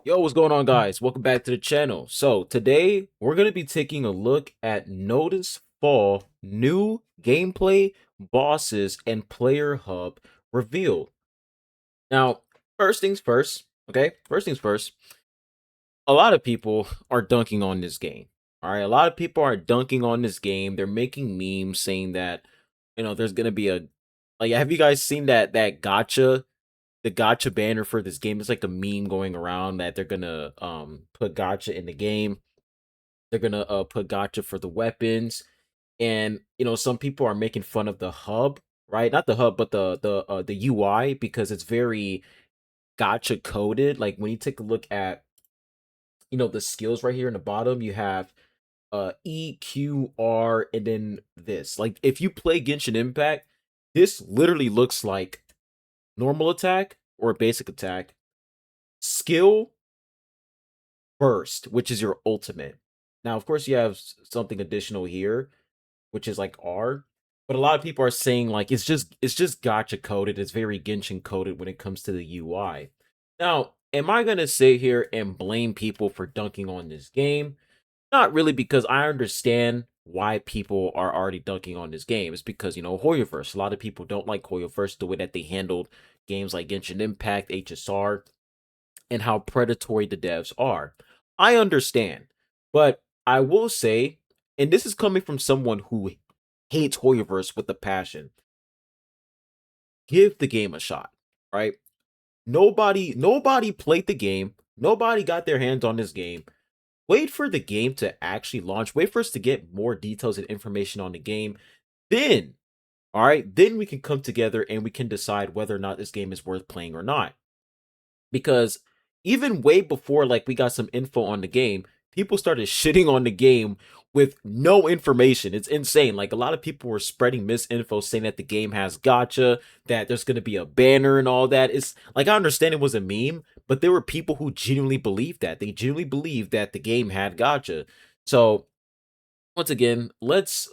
Yo, what's going on, guys? Welcome back to the channel. So today we're gonna be taking a look at Nodusfall new gameplay, bosses, and player hub revealed. Now, first things first, okay? First things first. A lot of people are dunking on this game. All right, a lot of people are dunking on this game. They're making memes saying that there's gonna be a like. Have you guys seen that gotcha? The gotcha banner for this game is like a meme going around that they're gonna put gotcha in the game. They're gonna put gotcha for the weapons, and some people are making fun of the hub, right? Not the hub, but the UI, because it's very gotcha coded. Like when you take a look at the skills right here in the bottom, you have E, Q, R, and then this. Like if you play Genshin Impact, this literally looks like normal attack or basic attack, skill, burst, which is your ultimate. Now, of course, you have something additional here, which is like R. But a lot of people are saying like it's just gotcha coded. It's very Genshin coded when it comes to the UI. Now, am I gonna sit here and blame people for dunking on this game? Not really, because I understand why people are already dunking on this game. It's because Hoyoverse. A lot of people don't like Hoyoverse, the way that they handled games like Genshin Impact, HSR, and how predatory the devs are. I understand, but I will say, and this is coming from someone who hates Hoyoverse with a passion, give the game a shot, right? Nobody played the game. Nobody got their hands on this game. Wait for the game to actually launch. Wait for us to get more details and information on the game. Then, all right, then we can come together and we can decide whether or not this game is worth playing or not. Because even way before like we got some info on the game, people started shitting on the game with no information. It's insane. Like a lot of people were spreading misinfo saying that the game has gotcha, that there's going to be a banner and all that. It's like, I understand it was a meme, but there were people who genuinely believed that. They genuinely believed that the game had gotcha. So once again, let's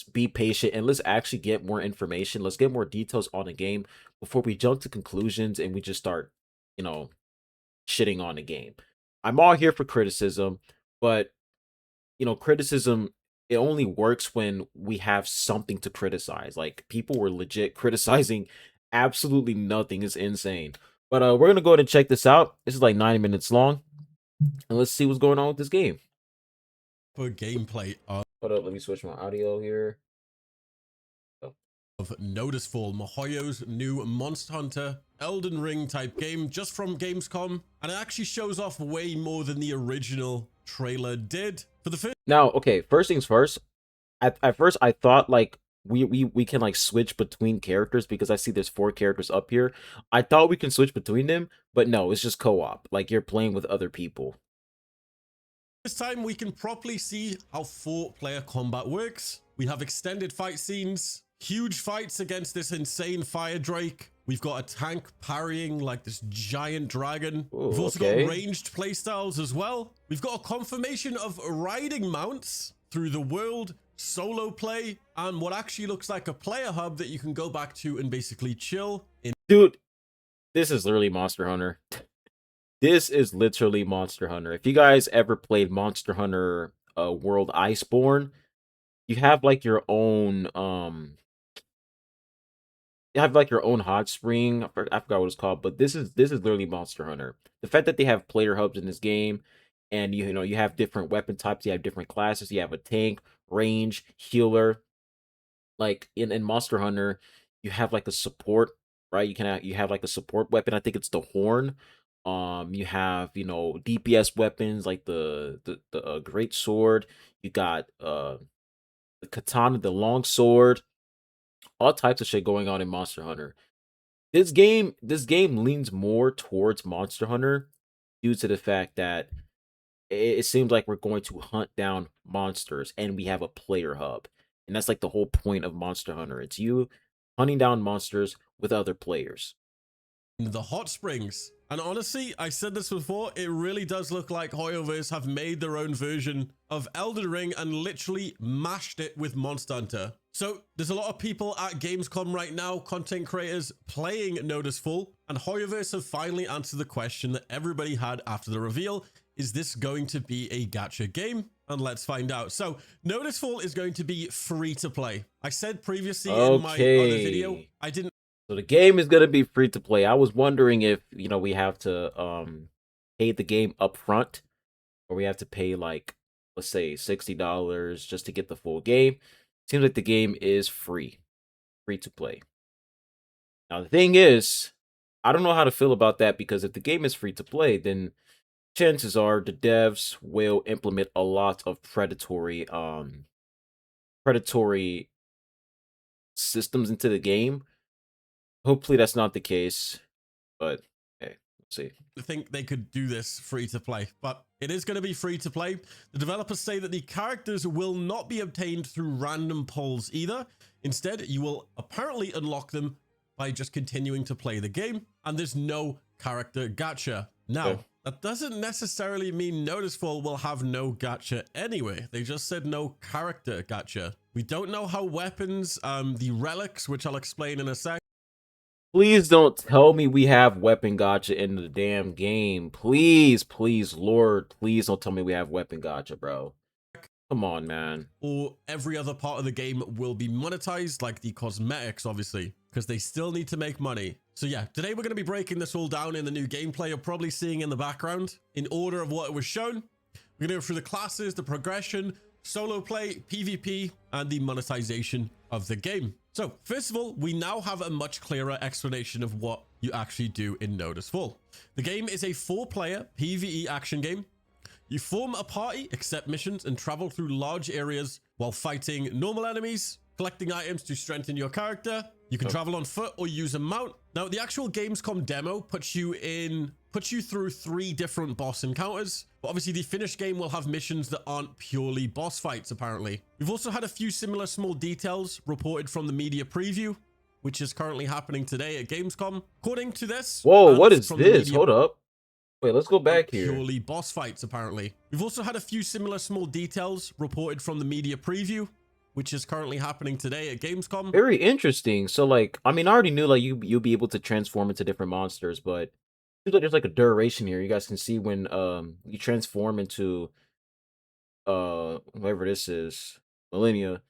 be patient and let's actually get more information. Let's get more details on the game before we jump to conclusions and we just start, you know, shitting on the game. I'm all here for criticism, but criticism, it only works when we have something to criticize. Like people were legit criticizing absolutely nothing. It's insane. But we're gonna go ahead and check this out. This is like 90 minutes long, and let's see what's going on with this game. For gameplay Hold up, let me switch my audio here. Oh. of Nodusfall, Mihoyo's new Monster Hunter Elden Ring type game just from Gamescom, and it actually shows off way more than the original trailer did. For the first Now, okay, first things first. At first I thought like we can like switch between characters because I see there's 4 characters up here. I thought we can switch between them, but no, it's just co-op. Like you're playing with other people. time, we can properly see how 4-player combat works. We have extended fight scenes, huge fights against this insane fire drake. We've got a tank parrying like this giant dragon. Ooh, We've also got okay. ranged playstyles as well. We've got a confirmation of riding mounts through the world, solo play, and what actually looks like a player hub that you can go back to and basically chill in. Dude, this is literally Monster Hunter. This is literally Monster Hunter. If you guys ever played Monster Hunter World Iceborne, you have like your own you have like your own hot spring. I forgot what it's called, but this is literally Monster Hunter. The fact that they have player hubs in this game, and you have different weapon types, you have different classes, you have a tank, range, healer. Like in Monster Hunter, you have like a support, right? You have like a support weapon. I think it's the horn. You have DPS weapons like the great sword. You got the katana, the long sword, all types of shit going on in Monster Hunter. This game leans more towards Monster Hunter due to the fact that it seems like we're going to hunt down monsters and we have a player hub. And that's like the whole point of Monster Hunter. It's you hunting down monsters with other players. the hot springs. And honestly, I said this before, it really does look like Hoyoverse have made their own version of Elden Ring and literally mashed it with Monster Hunter. So there's a lot of people at Gamescom right now, content creators playing Nodusfall, and Hoyoverse have finally answered the question that everybody had after the reveal. Is this going to be a gacha game? And let's find out. So Nodusfall is going to be free to play. I said previously in my other video, I didn't. So the game is gonna be free to play. I was wondering if we have to pay the game up front, or we have to pay like, let's say, $60 just to get the full game. Seems like the game is free to play. Now the thing is, I don't know how to feel about that, because if the game is free to play, then chances are the devs will implement a lot of predatory systems into the game. Hopefully that's not the case, but hey, we'll see. I think they could do this free to play, but it is going to be free to play. The developers say that the characters will not be obtained through random polls either. Instead, you will apparently unlock them by just continuing to play the game, and there's no character gacha. Now, that doesn't necessarily mean Nodusfall will have no gacha anyway. They just said no character gacha. We don't know how weapons, the relics, which I'll explain in a sec. Please don't tell me we have weapon gacha in the damn game. Please, please, Lord, please don't tell me we have weapon gacha, bro. Come on, man. Or every other part of the game will be monetized, like the cosmetics, obviously, because they still need to make money. So yeah, today we're going to be breaking this all down in the new gameplay you're probably seeing in the background in order of what it was shown. We're going to go through the classes, the progression, solo play, PvP, and the monetization of the game. So first of all, we now have a much clearer explanation of what you actually do in Nodusfall. The game is a 4-player PvE action game. You form a party, accept missions, and travel through large areas while fighting normal enemies, collecting items to strengthen your character. You can travel on foot or use a mount. Now, the actual Gamescom demo puts you through 3 different boss encounters, but obviously the finished game will have missions that aren't purely boss fights, apparently. We've also had a few similar small details reported from the media preview, which is currently happening today at Gamescom. According to this... Whoa, what is this? Hold up. Wait, let's go back here. Purely boss fights, apparently. We've also had a few similar small details reported from the media preview, which is currently happening today at Gamescom. Very interesting. So, like, I mean, I already knew, like, you'll be able to transform into different monsters, but it seems like there's, like, a duration here. You guys can see when, you transform into, whatever this is, Millennia.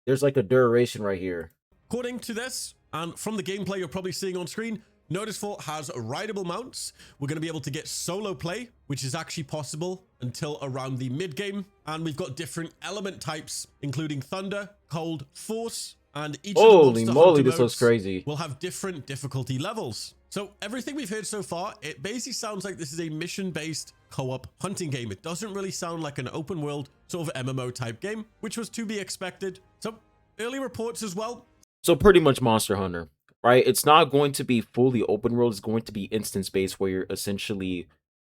There's, like, a duration right here. According to this, and from the gameplay you're probably seeing on screen, Nodusfall has rideable mounts. We're going to be able to get solo play, which is actually possible until around the mid-game. And we've got different element types, including Thunder, Cold, Force, and each of the Monster Hunter this looks crazy. will have different difficulty levels. So everything we've heard so far, it basically sounds like this is a mission-based co-op hunting game. It doesn't really sound like an open world sort of MMO type game, which was to be expected. So early reports as well. So pretty much Monster Hunter. Right, it's not going to be fully open world. It's going to be instance based, where you're essentially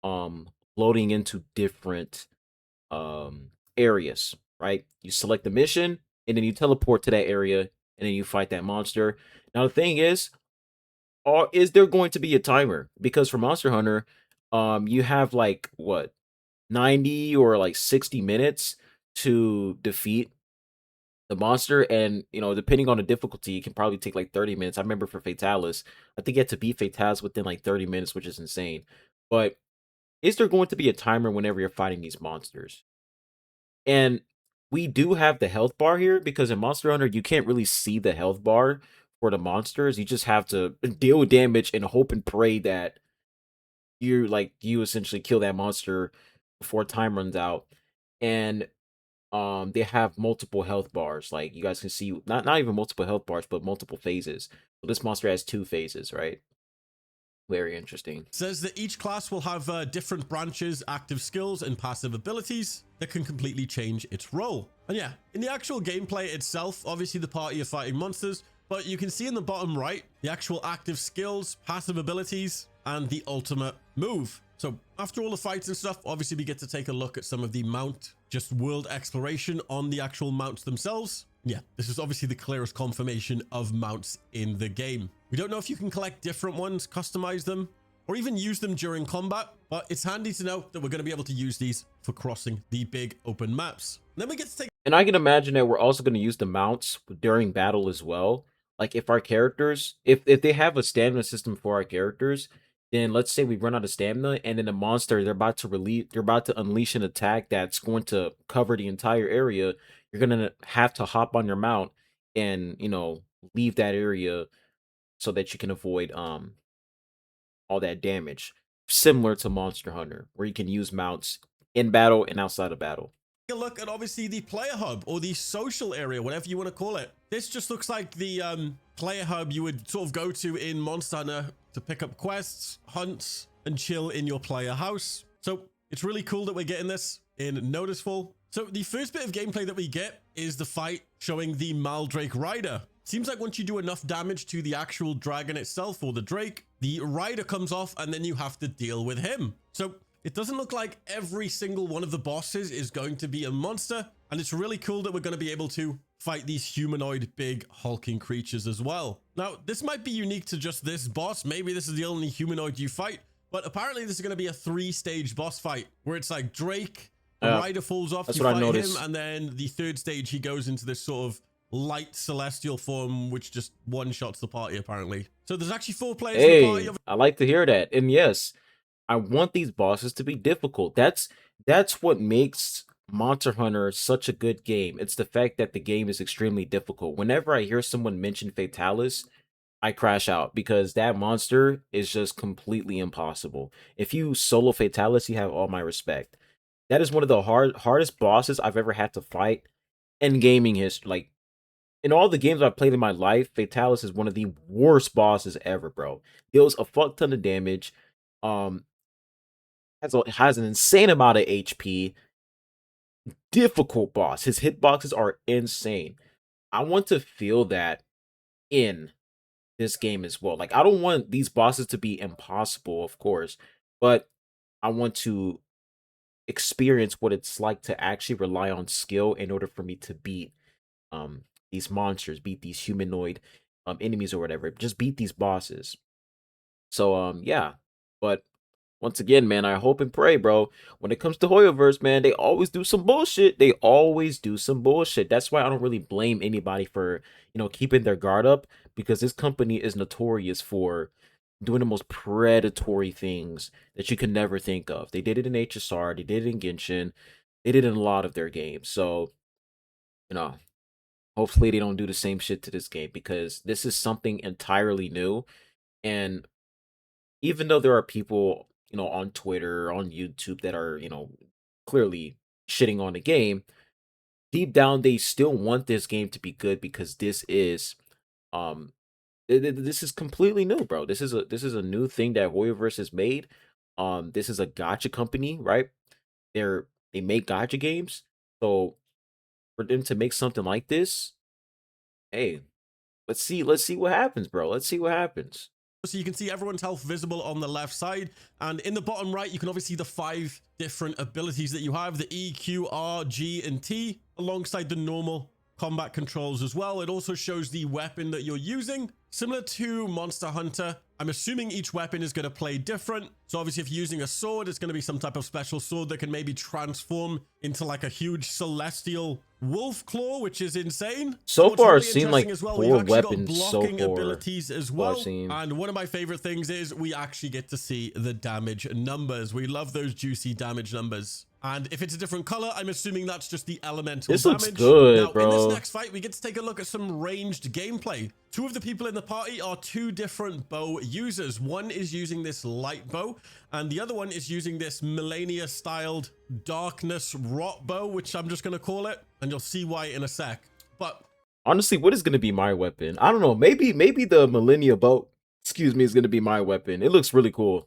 loading into different areas. Right, you select the mission and then you teleport to that area and then you fight that monster. Now the thing is there going to be a timer? Because for Monster Hunter, you have like what, 90 or like 60 minutes to defeat the monster, and depending on the difficulty, it can probably take like 30 minutes. I remember for Fatalis, I think you had to beat Fatalis within like 30 minutes, which is insane. But is there going to be a timer whenever you're fighting these monsters? And we do have the health bar here, because in Monster Hunter you can't really see the health bar for the monsters. You just have to deal damage and hope and pray that you essentially kill that monster before time runs out. And they have multiple health bars. Like, you guys can see, not even multiple health bars, but multiple phases. So this monster has 2 phases, right? Very interesting. Says that each class will have different branches, active skills, and passive abilities that can completely change its role. And yeah, in the actual gameplay itself, obviously the party are fighting monsters, but you can see in the bottom right the actual active skills, passive abilities, and the ultimate move. So after all the fights and stuff, obviously we get to take a look at some of the mount, just world exploration on the actual mounts themselves. Yeah, this is obviously the clearest confirmation of mounts in the game. We don't know if you can collect different ones, customize them, or even use them during combat, but it's handy to know that we're going to be able to use these for crossing the big open maps. And then we get to take... And I can imagine that we're also going to use the mounts during battle as well. Like if our characters, if they have a stamina system for our characters, then let's say we run out of stamina and then the monster they're about to unleash an attack that's going to cover the entire area. You're gonna have to hop on your mount and leave that area so that you can avoid all that damage. Similar to Monster Hunter, where you can use mounts in battle and outside of battle. A look at obviously the player hub or the social area, whatever you want to call it. This just looks like the player hub you would sort of go to in Monster Hunter to pick up quests, hunts, and chill in your player house. So it's really cool that we're getting this in Nodusfall. So the first bit of gameplay that we get is the fight showing the Maldrake Rider. Seems like once you do enough damage to the actual dragon itself or the Drake, the rider comes off and then you have to deal with him. So it doesn't look like every single one of the bosses is going to be a monster, and it's really cool that we're going to be able to fight these humanoid, big, hulking creatures as well. Now, this might be unique to just this boss. Maybe this is the only humanoid you fight, but apparently this is going to be a 3-stage boss fight, where it's like Drake, the rider falls off, you fight him, and then the third stage, he goes into this sort of light celestial form, which just one-shots the party, apparently. So there's actually 4 players in the party. I like to hear that, and yes, I want these bosses to be difficult. That's what makes Monster Hunter such a good game. It's the fact that the game is extremely difficult. Whenever I hear someone mention Fatalis, I crash out because that monster is just completely impossible. If you solo Fatalis, you have all my respect. That is one of the hardest bosses I've ever had to fight in gaming history. Like, in all the games I've played in my life, Fatalis is one of the worst bosses ever, bro. Deals a fuck ton of damage. Has an insane amount of HP. Difficult boss. His hitboxes are insane. I want to feel that in this game as well. Like, I don't want these bosses to be impossible, of course, but I want to experience what it's like to actually rely on skill in order for me to beat these monsters, beat these humanoid enemies or whatever. Just beat these bosses. So yeah. But once again, man, I hope and pray, bro. When it comes to Hoyoverse, man, they always do some bullshit. They always do some bullshit. That's why I don't really blame anybody for, keeping their guard up, because this company is notorious for doing the most predatory things that you can never think of. They did it in HSR, they did it in Genshin, they did it in a lot of their games. So, hopefully they don't do the same shit to this game, because this is something entirely new. And even though there are people on Twitter, on YouTube that are, clearly shitting on the game, deep down they still want this game to be good, because this is this is completely new, bro. This is a new thing that Hoyoverse has made. This is a gacha company, right? They make gacha games. So for them to make something like this, hey, let's see what happens, bro. Let's see what happens. So you can see everyone's health visible on the left side, and in the bottom right you can obviously see the 5 different abilities that you have: the E, Q, R, G, and T, alongside the normal combat controls as well. It also shows the weapon that you're using. Similar to Monster Hunter, I'm assuming each weapon is going to play different. So obviously if you're using a sword, it's going to be some type of special sword that can maybe transform into like a huge celestial wolf claw, which is insane. So far, I've seen like as well, 4 weapons so far. Abilities as well. And one of my favorite things is we actually get to see the damage numbers. We love those juicy damage numbers. And if it's a different color, I'm assuming that's just the elemental damage. This looks good, now, bro. in this next fight, we get to take a look at some ranged gameplay. 2 of the people in the party are 2 different bow users. One is using this light bow, and the other one is using this Millennia-styled darkness rot bow, which I'm just going to call it, and you'll see why in a sec. But honestly, what is going to be my weapon? I don't know. Maybe the Millennia bow, is going to be my weapon. It looks really cool.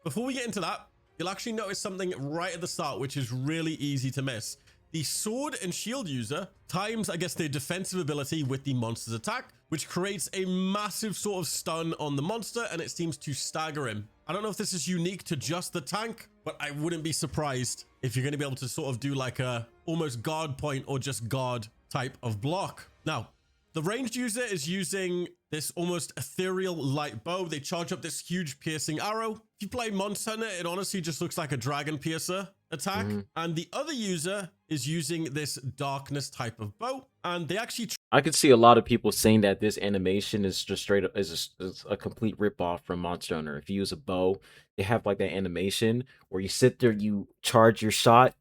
Before we get into that, you'll actually notice something right at the start, which is really easy to miss. The sword and shield user times, I guess, their defensive ability with the monster's attack, which creates a massive sort of stun on the monster, and it seems to stagger him. I don't know if this is unique to just the tank, but I wouldn't be surprised if you're going to be able to sort of do like a almost guard point or just guard type of block. Now, the ranged user is using this almost ethereal light bow. They charge up this huge piercing arrow. If you play Monster Hunter, it honestly just looks like a dragon piercer attack. Mm-hmm. And the other user is using this darkness type of bow. And they actually I could see a lot of people saying that this animation is just straight up is a complete ripoff from Monster Hunter. If you use a bow, they have like that animation where you sit there, you charge your shot,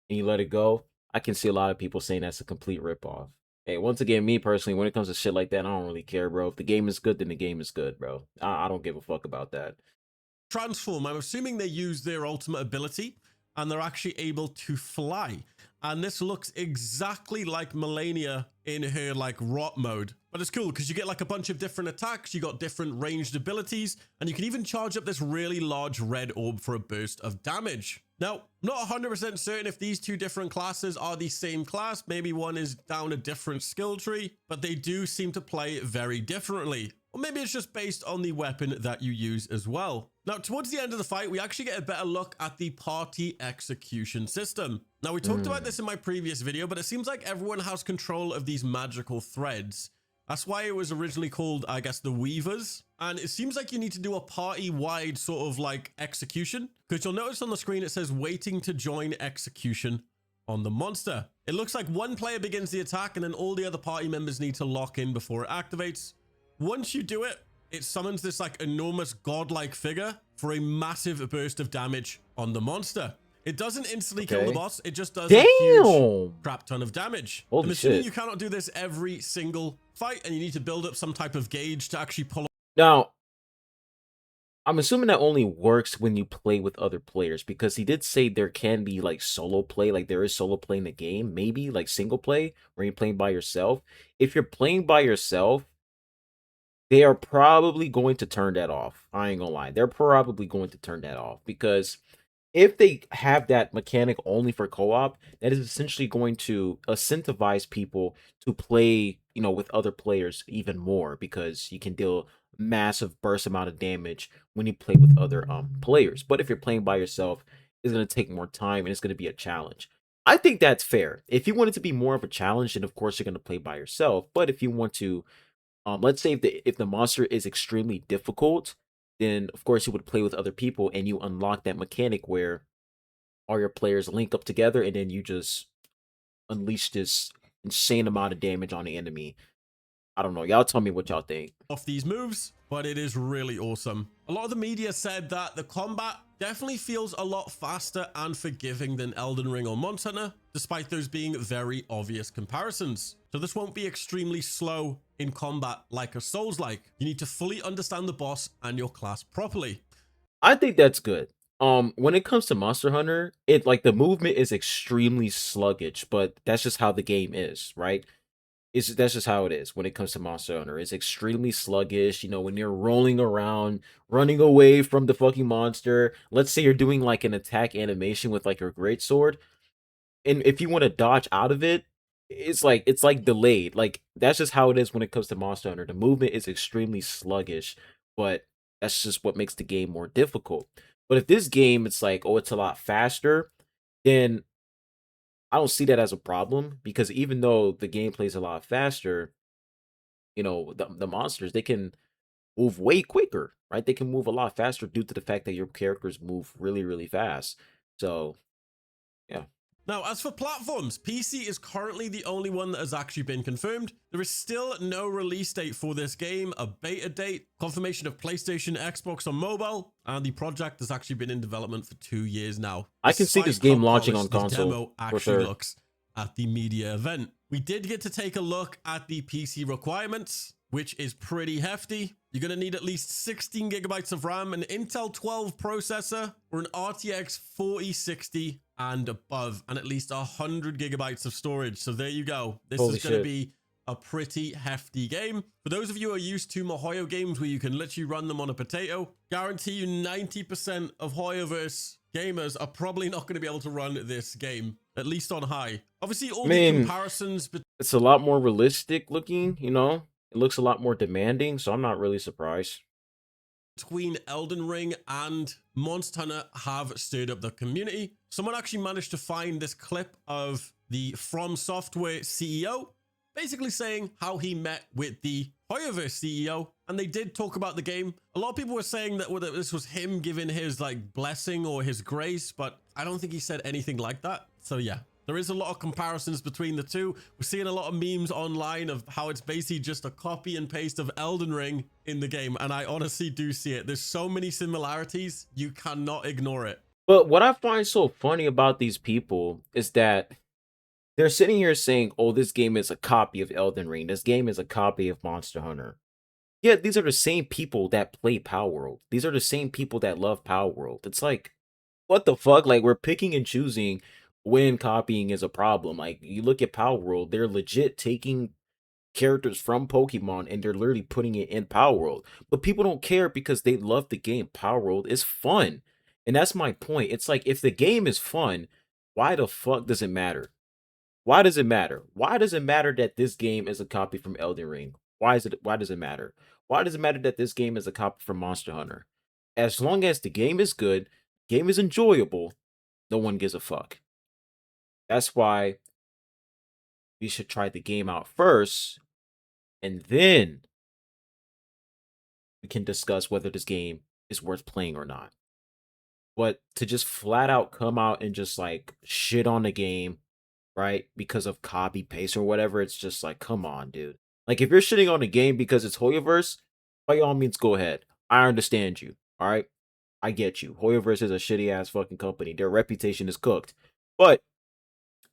and you let it go. I can see a lot of people saying that's a complete ripoff. Hey, once again, me personally, when it comes to shit like that, I don't really care, bro. If the game is good, then the game is good, bro. I don't give a fuck about that. transform. I'm assuming they use their ultimate ability and they're actually able to fly. And this looks exactly like Melania in her like rot mode. But it's cool because you get like a bunch of different attacks, you got different ranged abilities, and you can even charge up this really large red orb for a burst of damage. Now, I'm not 100% certain if these two different classes are the same class. Maybe one is down a different skill tree, but they do seem to play very differently. Or maybe it's just based on the weapon that you use as well. Now, towards the end of the fight, we actually get a better look at the party execution system. Now, we talked about this in my previous video, but it seems like everyone has control of these magical threads. That's why it was originally called, I guess, the Weavers. And it seems like you need to do a party-wide sort of like execution, because you'll notice on the screen it says waiting to join execution on the monster. It looks like one player begins the attack and then all the other party members need to lock in before it activates. Once you do it, it summons this like enormous godlike figure for a massive burst of damage on the monster. It doesn't instantly kill the boss. It just does a huge crap ton of damage. Holy I'm assuming shit. you cannot do this every single fight, and you need to build up some type of gauge to actually pull. Now, I'm assuming that only works when you play with other players, because he did say there can be like solo play, like there is solo play in the game, maybe like single play where you're playing by yourself. If you're playing by yourself, they are probably going to turn that off. I ain't gonna lie. They're probably going to turn that off, because if they have that mechanic only for co-op, that is essentially going to incentivize people to play, with other players even more, because you can deal massive burst amount of damage when you play with other players. But if you're playing by yourself, it's going to take more time and it's going to be a challenge. I think that's fair. If you want it to be more of a challenge, then of course you're going to play by yourself. But if you want to, let's say if the monster is extremely difficult, then of course you would play with other people and you unlock that mechanic where all your players link up together and then you just unleash this insane amount of damage on the enemy. I don't know. Y'all tell me what y'all think. Off these moves, but it is really awesome. A lot of the media said that the combat definitely feels a lot faster and forgiving than Elden Ring or Monster Hunter, despite those being very obvious comparisons. So this won't be extremely slow in combat like a Souls-like. You need to fully understand the boss and your class properly. I think that's good. When it comes to Monster Hunter, it like the movement is extremely sluggish, but that's just how the game is, right? That's just how it is when it comes to Monster Hunter. It's extremely sluggish. When you're rolling around, running away from the fucking monster. Let's say you're doing like an attack animation with like your greatsword, and if you want to dodge out of it, it's like delayed. Like that's just how it is when it comes to Monster Hunter. The movement is extremely sluggish, but that's just what makes the game more difficult. But if this game it's like, oh, it's a lot faster, then I don't see that as a problem, because even though the gameplay is a lot faster, the monsters, they can move way quicker, right? They can move a lot faster due to the fact that your characters move really, really fast. So, yeah. Now, as for platforms, PC is currently the only one that has actually been confirmed. There is still no release date for this game, a beta date, confirmation of PlayStation, Xbox on mobile, and the project has actually been in development for 2 years now. I can see this game launching on The console demo for actually sure. looks at the media event. We did get to take a look at the PC requirements, which is pretty hefty. You're going to need at least 16 gigabytes of RAM, an Intel 12 processor, or an RTX 4060 and above, and at least 100 gigabytes of storage. So there you go. This Holy is going to shit. be a pretty hefty game. For those of you who are used to Mihoyo games where you can literally run them on a potato, guarantee you 90% of Hoyoverse gamers are probably not going to be able to run this game, at least on high. Obviously, all the comparisons it's a lot more realistic looking, It looks a lot more demanding, so I'm not really surprised. between Elden Ring and Monster Hunter have stirred up the community. Someone actually managed to find this clip of the From Software CEO basically saying how he met with the Hoyoverse CEO, and they did talk about the game. A lot of people were saying that this was him giving his like blessing or his grace, but I don't think he said anything like that. So yeah, there is a lot of comparisons between the two. We're seeing a lot of memes online of how it's basically just a copy and paste of Elden Ring in the game, and I honestly do see it. There's so many similarities, you cannot ignore it. But what I find so funny about these people is that they're sitting here saying, "Oh, this game is a copy of Elden Ring. This game is a copy of Monster Hunter." Yeah, these are the same people that play Power World. These are the same people that love Power World. It's like, what the fuck? Like, we're picking and choosing when copying is a problem. Like, you look at Power World, they're legit taking characters from Pokemon and they're literally putting it in Power World. But people don't care because they love the game. Power World is fun. And that's my point. It's like, if the game is fun, why the fuck does it matter? Why does it matter? Why does it matter that this game is a copy from Elden Ring? Why does it matter? Why does it matter that this game is a copy from Monster Hunter? As long as the game is good, game is enjoyable, no one gives a fuck. That's why we should try the game out first, and then we can discuss whether this game is worth playing or not. But to just flat out come out and just like shit on the game, right? Because of copy paste or whatever, it's just like, come on, dude. Like, if you're shitting on the game because it's Hoyoverse, by all means, go ahead. I understand you. All right. I get you. Hoyoverse is a shitty ass fucking company. Their reputation is cooked. But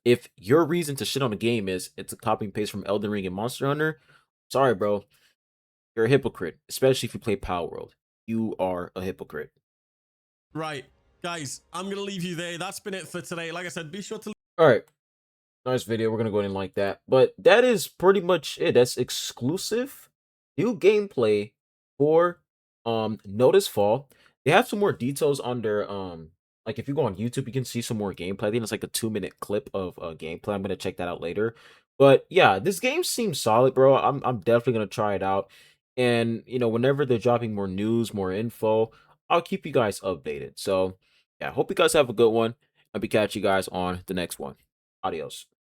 if your reason to shit on the game is it's a copy and paste from Elden Ring and Monster Hunter, sorry, bro. You're a hypocrite, especially if you play Power World. You are a hypocrite. Right, guys, I'm gonna leave you there. That's been it for today. Like I said, be sure to All right. Nice video. We're gonna go in like that. But that is pretty much it. That's exclusive new gameplay for Nodusfall. They have some more details on their like, if you go on YouTube, you can see some more gameplay. I think it's like a 2-minute clip of gameplay. I'm gonna check that out later. But yeah, this game seems solid, bro. I'm definitely gonna try it out. And whenever they're dropping more news, more info, I'll keep you guys updated. So yeah, hope you guys have a good one. I'll be catch you guys on the next one. Adios.